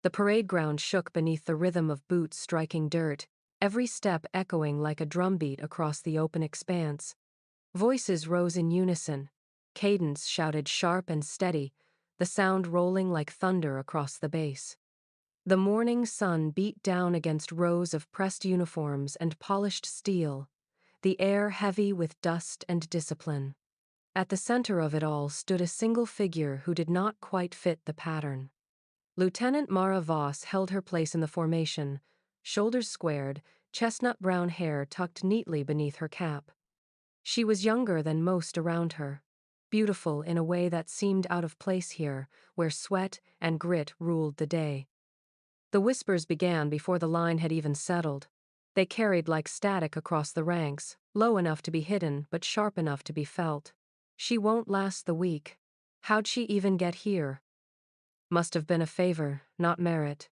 The parade ground shook beneath the rhythm of boots striking dirt, every step echoing like a drumbeat across the open expanse. Voices rose in unison. Cadence shouted sharp and steady, the sound rolling like thunder across the base. The morning sun beat down against rows of pressed uniforms and polished steel, the air heavy with dust and discipline. At the center of it all stood a single figure who did not quite fit the pattern. Lieutenant Mara Voss held her place in the formation, shoulders squared, chestnut brown hair tucked neatly beneath her cap. She was younger than most around her, beautiful in a way that seemed out of place here, where sweat and grit ruled the day. The whispers began before the line had even settled. They carried like static across the ranks, low enough to be hidden but sharp enough to be felt. She won't last the week. How'd she even get here? Must have been a favor, not merit.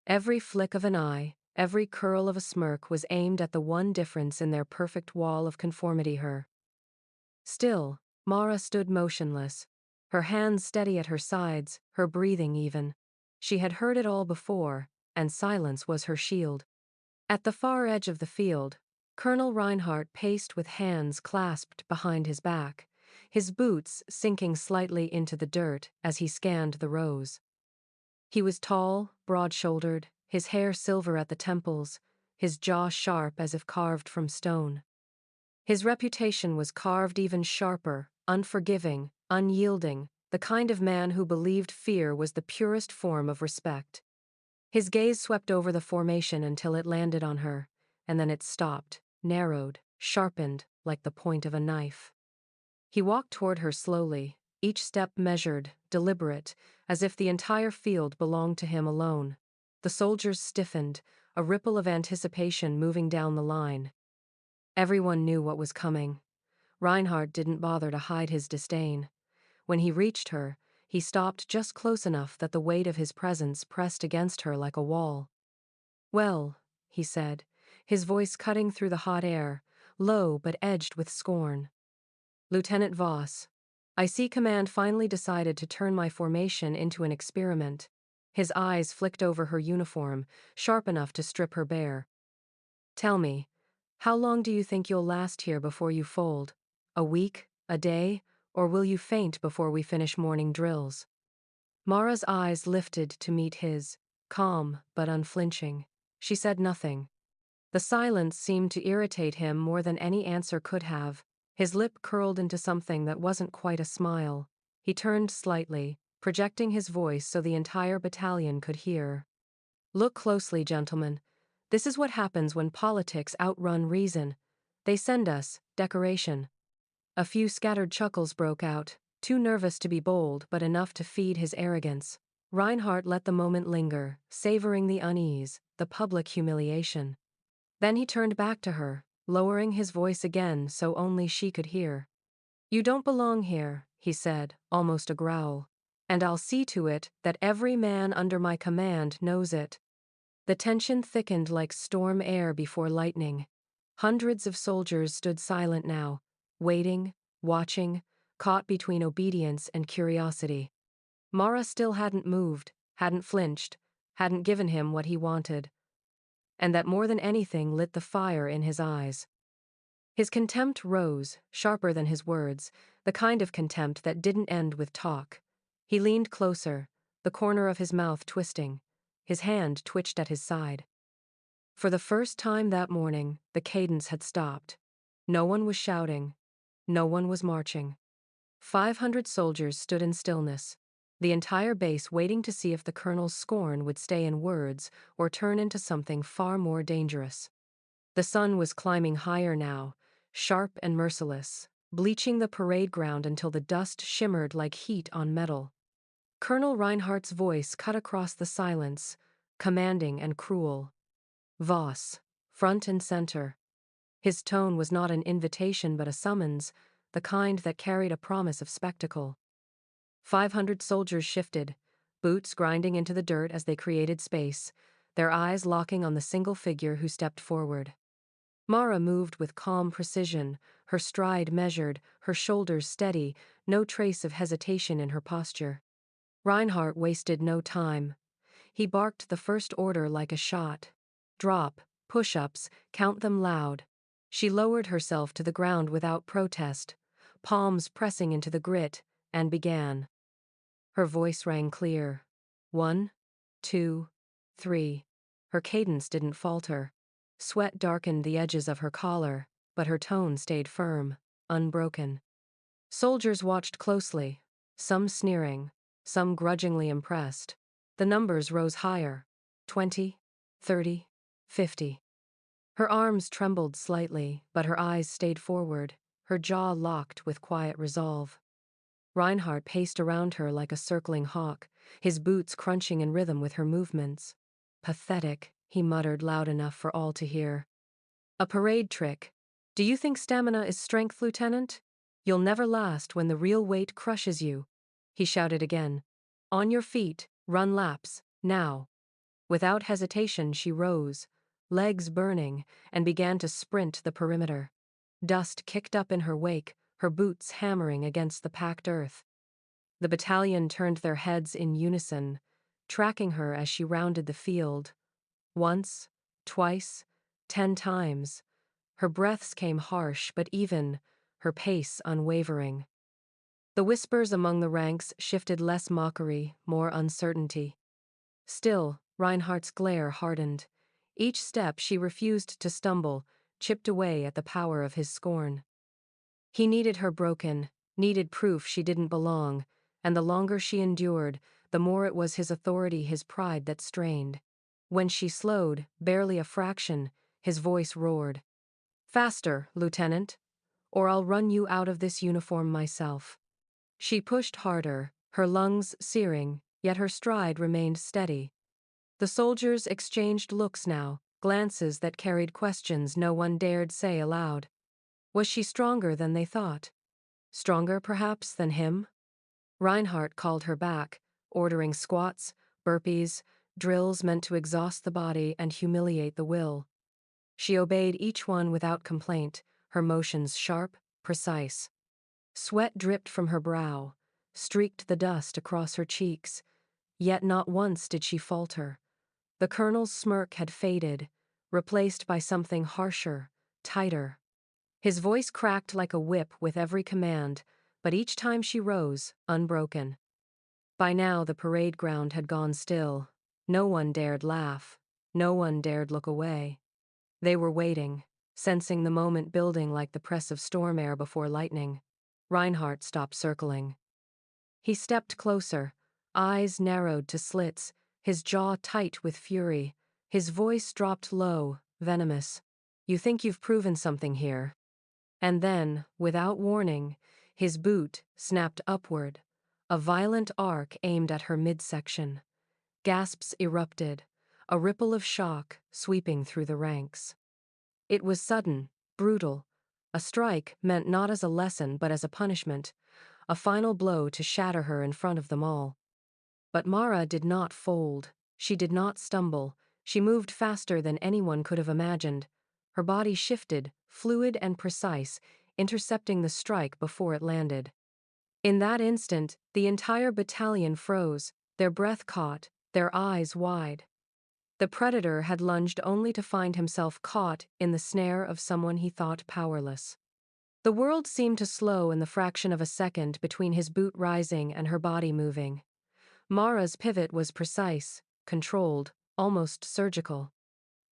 Every flick of an eye, every curl of a smirk was aimed at the one difference in their perfect wall of conformity her. Still, Mara stood motionless, her hands steady at her sides, her breathing even. She had heard it all before, and silence was her shield. At the far edge of the field, Colonel Reinhardt paced with hands clasped behind his back, his boots sinking slightly into the dirt as he scanned the rows. He was tall, broad-shouldered, his hair silver at the temples, his jaw sharp as if carved from stone. His reputation was carved even sharper, unforgiving, unyielding, the kind of man who believed fear was the purest form of respect. His gaze swept over the formation until it landed on her, and then it stopped, narrowed, sharpened, like the point of a knife. He walked toward her slowly, each step measured, deliberate, as if the entire field belonged to him alone. The soldiers stiffened, a ripple of anticipation moving down the line. Everyone knew what was coming. Reinhardt didn't bother to hide his disdain. When he reached her, he stopped just close enough that the weight of his presence pressed against her like a wall. "Well," he said, his voice cutting through the hot air, low but edged with scorn. "Lieutenant Voss, I see command finally decided to turn my formation into an experiment." His eyes flicked over her uniform, sharp enough to strip her bare. "Tell me, how long do you think you'll last here before you fold? A week? A day? Or will you faint before we finish morning drills?" Mara's eyes lifted to meet his, calm but unflinching. She said nothing. The silence seemed to irritate him more than any answer could have. His lip curled into something that wasn't quite a smile. He turned slightly, projecting his voice so the entire battalion could hear. "Look closely, gentlemen. This is what happens when politics outrun reason. They send us decoration." A few scattered chuckles broke out, too nervous to be bold but enough to feed his arrogance. Reinhardt let the moment linger, savoring the unease, the public humiliation. Then he turned back to her, lowering his voice again so only she could hear. "You don't belong here," he said, almost a growl. "And I'll see to it that every man under my command knows it." The tension thickened like storm air before lightning. Hundreds of soldiers stood silent now, waiting, watching, caught between obedience and curiosity. Mara still hadn't moved, hadn't flinched, hadn't given him what he wanted. And that more than anything lit the fire in his eyes. His contempt rose, sharper than his words, the kind of contempt that didn't end with talk. He leaned closer, the corner of his mouth twisting. His hand twitched at his side. For the first time that morning, the cadence had stopped. No one was shouting. No one was marching. 500 soldiers stood in stillness, the entire base waiting to see if the colonel's scorn would stay in words or turn into something far more dangerous. The sun was climbing higher now, sharp and merciless, bleaching the parade ground until the dust shimmered like heat on metal. Colonel Reinhardt's voice cut across the silence, commanding and cruel. "Voss, front and center." His tone was not an invitation but a summons, the kind that carried a promise of spectacle. 500 soldiers shifted, boots grinding into the dirt as they created space, their eyes locking on the single figure who stepped forward. Mara moved with calm precision, her stride measured, her shoulders steady, no trace of hesitation in her posture. Reinhardt wasted no time. He barked the first order like a shot. Drop, push-ups, count them loud. She lowered herself to the ground without protest, palms pressing into the grit, and began. Her voice rang clear. 1, 2, 3. Her cadence didn't falter. Sweat darkened the edges of her collar, but her tone stayed firm, unbroken. Soldiers watched closely, some sneering, some grudgingly impressed. The numbers rose higher. 20, 30, 50. Her arms trembled slightly, but her eyes stayed forward, her jaw locked with quiet resolve. Reinhardt paced around her like a circling hawk, his boots crunching in rhythm with her movements. Pathetic, he muttered loud enough for all to hear. A parade trick. Do you think stamina is strength, Lieutenant? You'll never last when the real weight crushes you. He shouted again. On your feet, run laps, now. Without hesitation she rose, legs burning, and began to sprint the perimeter. Dust kicked up in her wake, her boots hammering against the packed earth. The battalion turned their heads in unison, tracking her as she rounded the field. Once, twice, 10 times. Her breaths came harsh but even, her pace unwavering. The whispers among the ranks shifted less mockery, more uncertainty. Still, Reinhardt's glare hardened. Each step she refused to stumble, chipped away at the power of his scorn. He needed her broken, needed proof she didn't belong, and the longer she endured, the more it was his authority, his pride that strained. When she slowed, barely a fraction, his voice roared. Faster, Lieutenant, or I'll run you out of this uniform myself. She pushed harder, her lungs searing, yet her stride remained steady. The soldiers exchanged looks now, glances that carried questions no one dared say aloud. Was she stronger than they thought? Stronger, perhaps, than him? Reinhardt called her back, ordering squats, burpees, drills meant to exhaust the body and humiliate the will. She obeyed each one without complaint, her motions sharp, precise. Sweat dripped from her brow, streaked the dust across her cheeks, yet not once did she falter. The colonel's smirk had faded, replaced by something harsher, tighter. His voice cracked like a whip with every command, but each time she rose, unbroken. By now the parade ground had gone still. No one dared laugh. No one dared look away. They were waiting, sensing the moment building like the press of storm air before lightning. Reinhardt stopped circling. He stepped closer, eyes narrowed to slits, his jaw tight with fury. His voice dropped low, venomous. You think you've proven something here? And then, without warning, his boot snapped upward, a violent arc aimed at her midsection. Gasps erupted, a ripple of shock sweeping through the ranks. It was sudden, brutal, a strike meant not as a lesson but as a punishment, a final blow to shatter her in front of them all. But Mara did not fold, she did not stumble, she moved faster than anyone could have imagined. Her body shifted, fluid and precise, intercepting the strike before it landed. In that instant, the entire battalion froze, their breath caught, their eyes wide. The predator had lunged only to find himself caught in the snare of someone he thought powerless. The world seemed to slow in the fraction of a second between his boot rising and her body moving. Mara's pivot was precise, controlled, almost surgical.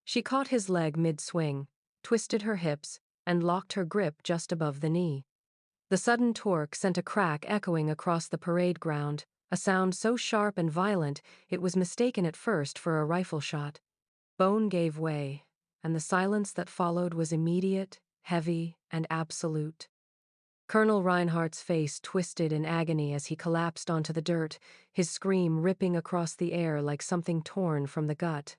She caught his leg mid-swing, twisted her hips, and locked her grip just above the knee. The sudden torque sent a crack echoing across the parade ground, a sound so sharp and violent it was mistaken at first for a rifle shot. Bone gave way, and the silence that followed was immediate, heavy, and absolute. Colonel Reinhardt's face twisted in agony as he collapsed onto the dirt, his scream ripping across the air like something torn from the gut.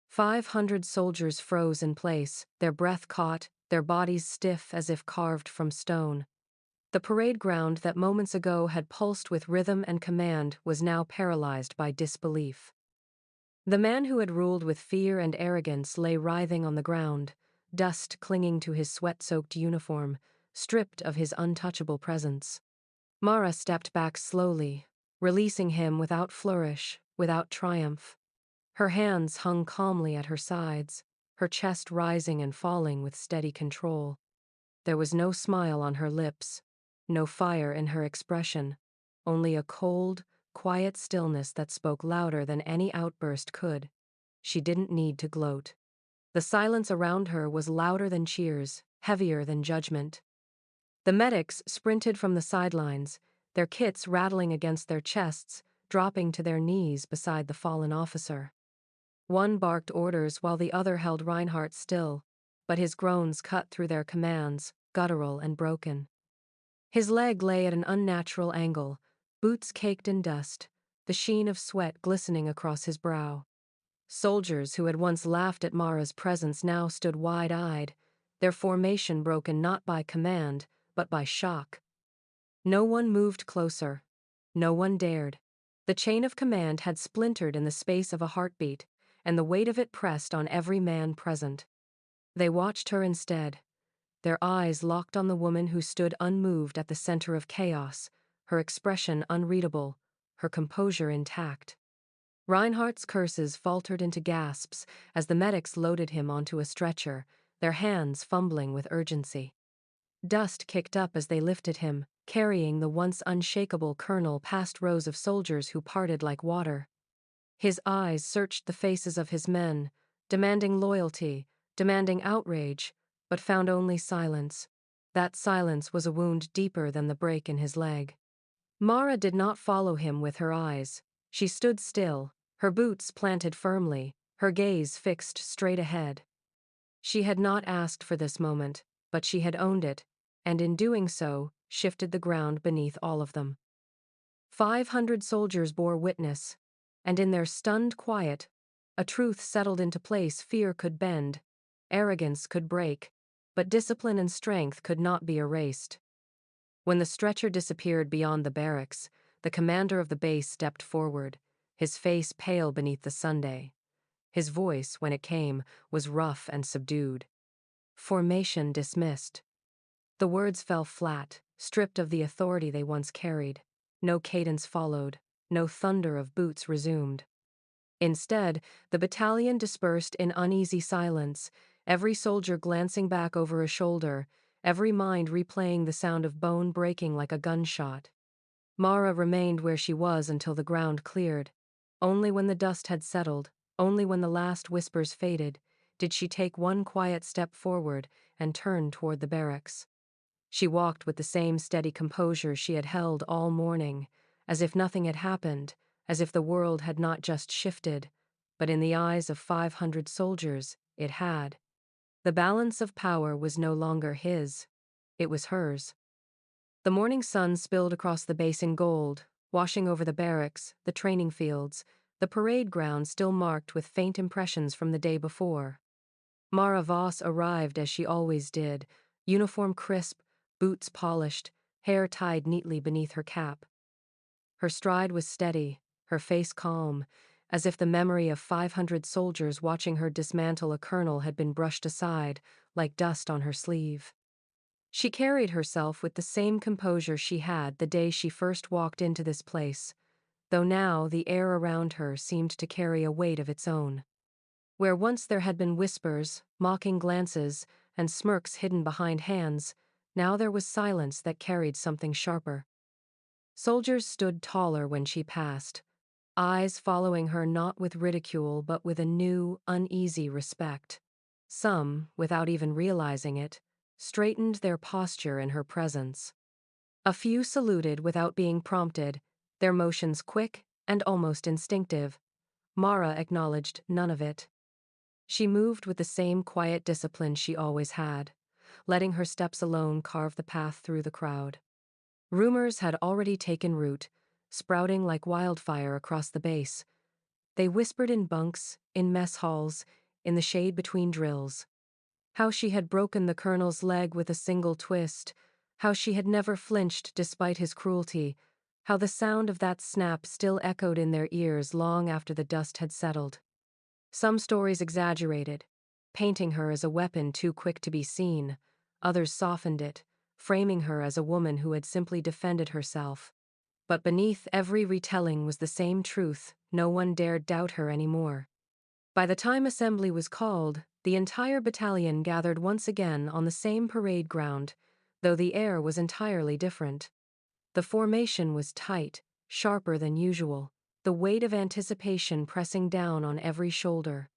500 soldiers froze in place, their breath caught, their bodies stiff as if carved from stone. The parade ground that moments ago had pulsed with rhythm and command was now paralyzed by disbelief. The man who had ruled with fear and arrogance lay writhing on the ground, dust clinging to his sweat-soaked uniform, stripped of his untouchable presence. Mara stepped back slowly, releasing him without flourish, without triumph. Her hands hung calmly at her sides, her chest rising and falling with steady control. There was no smile on her lips, no fire in her expression, only a cold, quiet stillness that spoke louder than any outburst could. She didn't need to gloat. The silence around her was louder than cheers, heavier than judgment. The medics sprinted from the sidelines, their kits rattling against their chests, dropping to their knees beside the fallen officer. One barked orders while the other held Reinhardt still, but his groans cut through their commands, guttural and broken. His leg lay at an unnatural angle, boots caked in dust, the sheen of sweat glistening across his brow. Soldiers who had once laughed at Mara's presence now stood wide-eyed, their formation broken not by command, but by shock. No one moved closer. No one dared. The chain of command had splintered in the space of a heartbeat, and the weight of it pressed on every man present. They watched her instead, their eyes locked on the woman who stood unmoved at the center of chaos, her expression unreadable, her composure intact. Reinhardt's curses faltered into gasps as the medics loaded him onto a stretcher, their hands fumbling with urgency. Dust kicked up as they lifted him, carrying the once unshakable colonel past rows of soldiers who parted like water. His eyes searched the faces of his men, demanding loyalty, demanding outrage, but found only silence. That silence was a wound deeper than the break in his leg. Mara did not follow him with her eyes. She stood still, her boots planted firmly, her gaze fixed straight ahead. She had not asked for this moment, but she had owned it, and in doing so, shifted the ground beneath all of them. 500 soldiers bore witness, and in their stunned quiet, a truth settled into place fear could bend, arrogance could break, but discipline and strength could not be erased. When the stretcher disappeared beyond the barracks, the commander of the base stepped forward, his face pale beneath the sunday. His voice, when it came, was rough and subdued. Formation dismissed. The words fell flat, stripped of the authority they once carried. No cadence followed, no thunder of boots resumed. Instead, the battalion dispersed in uneasy silence, every soldier glancing back over a shoulder, every mind replaying the sound of bone breaking like a gunshot. Mara remained where she was until the ground cleared. Only when the dust had settled, only when the last whispers faded, did she take one quiet step forward and turn toward the barracks. She walked with the same steady composure she had held all morning, as if nothing had happened, as if the world had not just shifted, but in the eyes of 500 soldiers, it had. The balance of power was no longer his, it was hers. The morning sun spilled across the base in gold, washing over the barracks, the training fields, the parade ground still marked with faint impressions from the day before. Mara Voss arrived as she always did, uniform crisp, boots polished, hair tied neatly beneath her cap. Her stride was steady, her face calm, as if the memory of 500 soldiers watching her dismantle a colonel had been brushed aside, like dust on her sleeve. She carried herself with the same composure she had the day she first walked into this place, though now the air around her seemed to carry a weight of its own. Where once there had been whispers, mocking glances, and smirks hidden behind hands, now there was silence that carried something sharper. Soldiers stood taller when she passed, eyes following her not with ridicule but with a new, uneasy respect. Some, without even realizing it, straightened their posture in her presence. A few saluted without being prompted, their motions quick and almost instinctive. Mara acknowledged none of it. She moved with the same quiet discipline she always had, letting her steps alone carve the path through the crowd. Rumors had already taken root, sprouting like wildfire across the base. They whispered in bunks, in mess halls, in the shade between drills. How she had broken the colonel's leg with a single twist, how she had never flinched despite his cruelty, how the sound of that snap still echoed in their ears long after the dust had settled. Some stories exaggerated, painting her as a weapon too quick to be seen. Others softened it, framing her as a woman who had simply defended herself. But beneath every retelling was the same truth: no one dared doubt her anymore. By the time assembly was called, the entire battalion gathered once again on the same parade ground, though the air was entirely different. The formation was tight, sharper than usual, the weight of anticipation pressing down on every shoulder.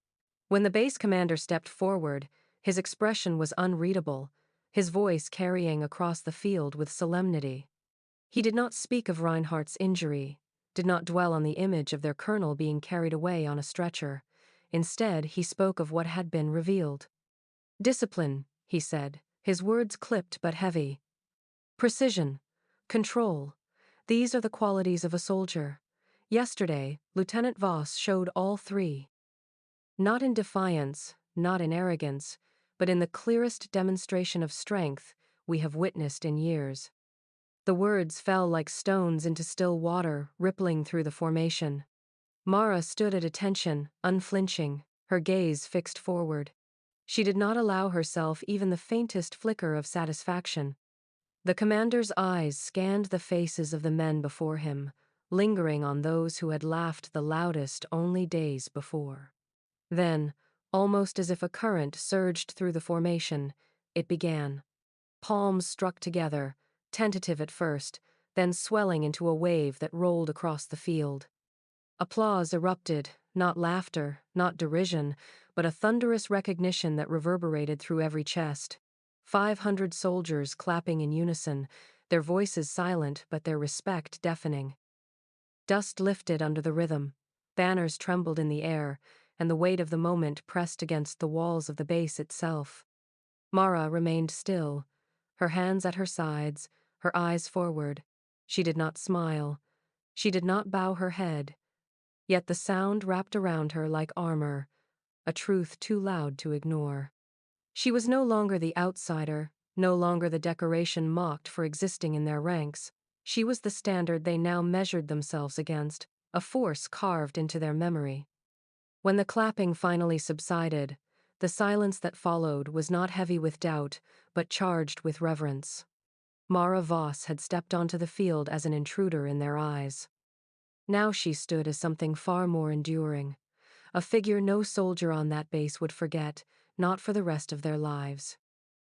When the base commander stepped forward, his expression was unreadable, his voice carrying across the field with solemnity. He did not speak of Reinhardt's injury, did not dwell on the image of their colonel being carried away on a stretcher. Instead, he spoke of what had been revealed. Discipline, he said, his words clipped but heavy. Precision. Control. These are the qualities of a soldier. Yesterday, Lieutenant Voss showed all three. Not in defiance, not in arrogance, but in the clearest demonstration of strength we have witnessed in years. The words fell like stones into still water, rippling through the formation. Mara stood at attention, unflinching, her gaze fixed forward. She did not allow herself even the faintest flicker of satisfaction. The commander's eyes scanned the faces of the men before him, lingering on those who had laughed the loudest only days before. Then, almost as if a current surged through the formation, it began. Palms struck together, tentative at first, then swelling into a wave that rolled across the field. Applause erupted, not laughter, not derision, but a thunderous recognition that reverberated through every chest. 500 soldiers clapping in unison, their voices silent but their respect deafening. Dust lifted under the rhythm, banners trembled in the air, and the weight of the moment pressed against the walls of the base itself. Mara remained still, her hands at her sides, her eyes forward. She did not smile. She did not bow her head. Yet the sound wrapped around her like armor, a truth too loud to ignore. She was no longer the outsider, no longer the decoration mocked for existing in their ranks. She was the standard they now measured themselves against, a force carved into their memory. When the clapping finally subsided, the silence that followed was not heavy with doubt, but charged with reverence. Mara Voss had stepped onto the field as an intruder in their eyes. Now she stood as something far more enduring, a figure no soldier on that base would forget, not for the rest of their lives.